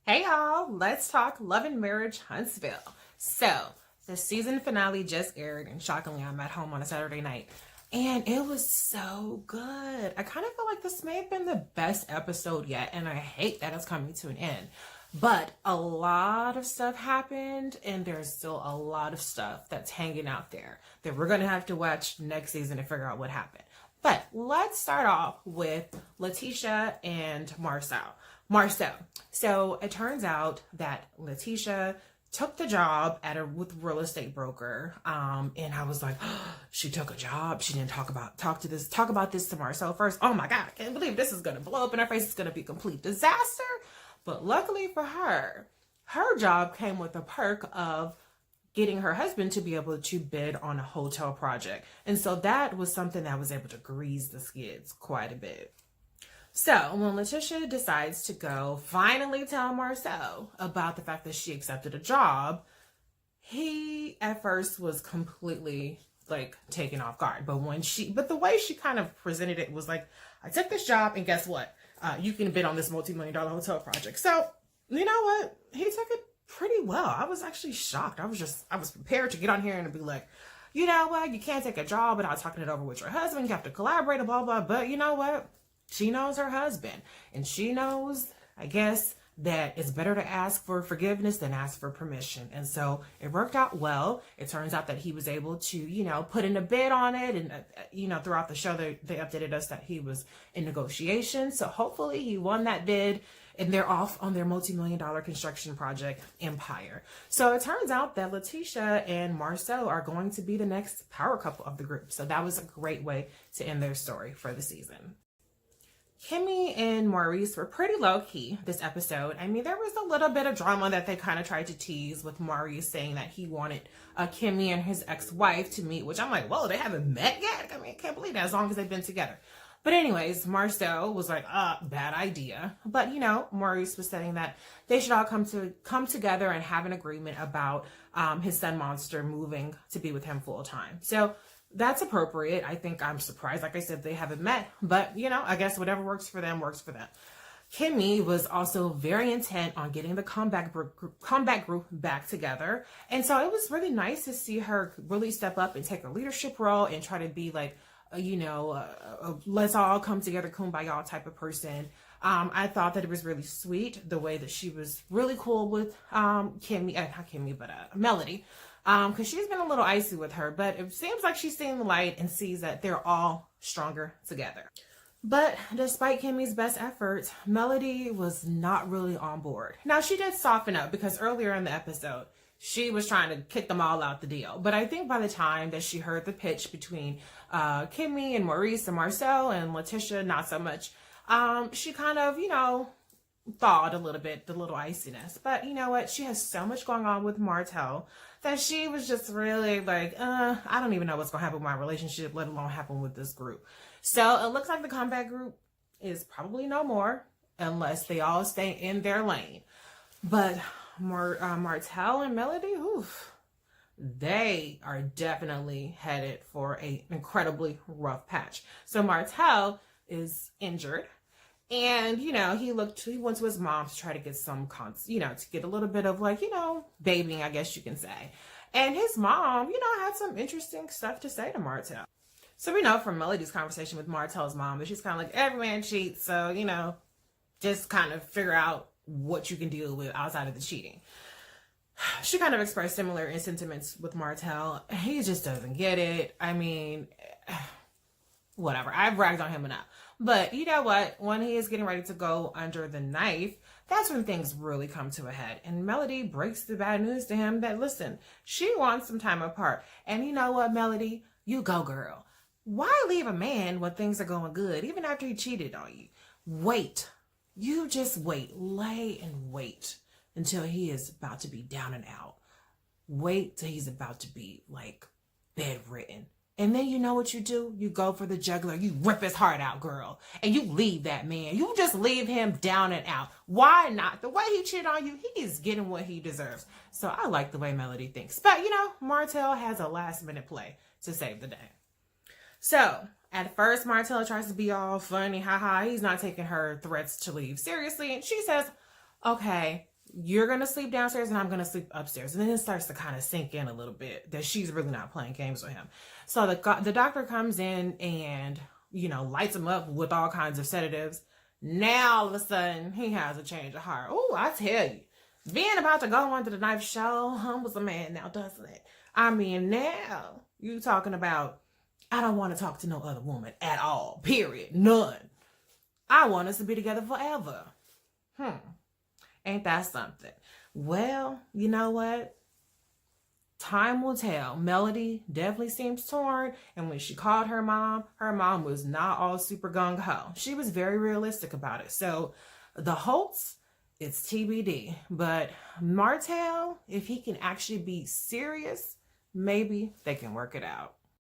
Hey y'all, let's talk Love and Marriage Huntsville. So, the season finale just aired, and shockingly, I'm at home on a Saturday night. And it was so good. I kind of feel like this may have been the best episode yet, and I hate that it's coming to an end. But a lot of stuff happened, and there's still a lot of stuff that's hanging out there that we're going to have to watch next season to figure out what happened. But let's start off with Latisha and Marsau. So it turns out that Latisha took the job with real estate broker. And I was like, oh, she took a job. She didn't talk about this to Marsau first. Oh my God, I can't believe this is gonna blow up in her face. It's gonna be a complete disaster. But luckily for her, her job came with the perk of getting her husband to be able to bid on a hotel project. And so that was something that was able to grease the skids quite a bit. So when Latisha decides to go finally tell Marsau about the fact that she accepted a job, he at first was completely taken off guard. But the way she kind of presented it was like, I took this job and guess what? You can bid on this multi-million-dollar hotel project. So you know what? He took it pretty well. I was actually shocked. I was prepared to get on here and be like, you know what? You can't take a job without talking it over with your husband. You have to collaborate, blah, blah. But you know what? She knows her husband, and she knows, I guess, that it's better to ask for forgiveness than ask for permission. And so it worked out well. It turns out that he was able to, put in a bid on it. And, throughout the show, they updated us that he was in negotiations. So hopefully he won that bid, and they're off on their multi-million-dollar construction project empire. So it turns out that Latisha and Marsau are going to be the next power couple of the group. So that was a great way to end their story for the season. Kimmi and Maurice were pretty low-key this episode. I mean, there was a little bit of drama that they kind of tried to tease with Maurice saying that he wanted Kimmi and his ex-wife to meet, which I'm like, whoa, they haven't met yet? I mean, I can't believe that as long as they've been together. But anyways, Marsau was like, bad idea. But, Maurice was saying that they should all come together and have an agreement about his son Monster moving to be with him full time. So that's appropriate. I think I'm surprised. Like I said, they haven't met, but I guess whatever works for them works for them. Kimmi was also very intent on getting the comeback group back together. And so it was really nice to see her really step up and take a leadership role and try to be like, let's all come together, kumbaya type of person. I thought that it was really sweet the way that she was really cool with Kimmi, not Kimmi, but Melody. Because she's been a little icy with her, but it seems like she's seeing the light and sees that they're all stronger together. But despite Kimmi's best efforts, Melody was not really on board. Now, she did soften up because earlier in the episode, she was trying to kick them all out the deal. But I think by the time that she heard the pitch between Kimmi and Maurice and Marsau and Latisha, not so much, she kind of, thawed a little bit, the little iciness. But you know what? She has so much going on with Martell that she was just really like, I don't even know what's going to happen with my relationship, let alone happen with this group. So it looks like the comeback group is probably no more unless they all stay in their lane. But Martell and Melody, they are definitely headed for an incredibly rough patch. So Martell is injured. And, he went to his mom to try to get some, to get a little bit of babying, I guess you can say. And his mom, had some interesting stuff to say to Martell. So we know from Melody's conversation with Martell's mom that she's kind of like, every man cheats. So, just kind of figure out what you can deal with outside of the cheating. She kind of expressed similar sentiments with Martell. He just doesn't get it. I mean, whatever. I've ragged on him enough. But you know what? When he is getting ready to go under the knife, that's when things really come to a head. And Melody breaks the bad news to him that, listen, she wants some time apart. And you know what, Melody? You go, girl. Why leave a man when things are going good, even after he cheated on you? Wait. You just wait. Lay and wait until he is about to be down and out. Wait till he's about to be, bedridden. And then you know what you do? You go for the jugular. You rip his heart out, girl. And you leave that man. You just leave him down and out. Why not? The way he cheated on you, he is getting what he deserves. So I like the way Melody thinks. But, Martell has a last-minute play to save the day. So, at first, Martell tries to be all funny. Haha, he's not taking her threats to leave seriously. And she says, okay, you're going to sleep downstairs and I'm going to sleep upstairs. And then it starts to kind of sink in a little bit that she's really not playing games with him. So the doctor comes in and, you know, lights him up with all kinds of sedatives. Now, all of a sudden, he has a change of heart. Oh, I tell you, being about to go onto the knife show humbles a man now, doesn't it? I mean, now, you talking about, I don't want to talk to no other woman at all, period, none. I want us to be together forever. Ain't that something? Well, you know what? Time will tell. Melody definitely seems torn. And when she called her mom was not all super gung-ho. She was very realistic about it. So the Holtz, it's TBD. But Martell, if he can actually be serious, maybe they can work it out.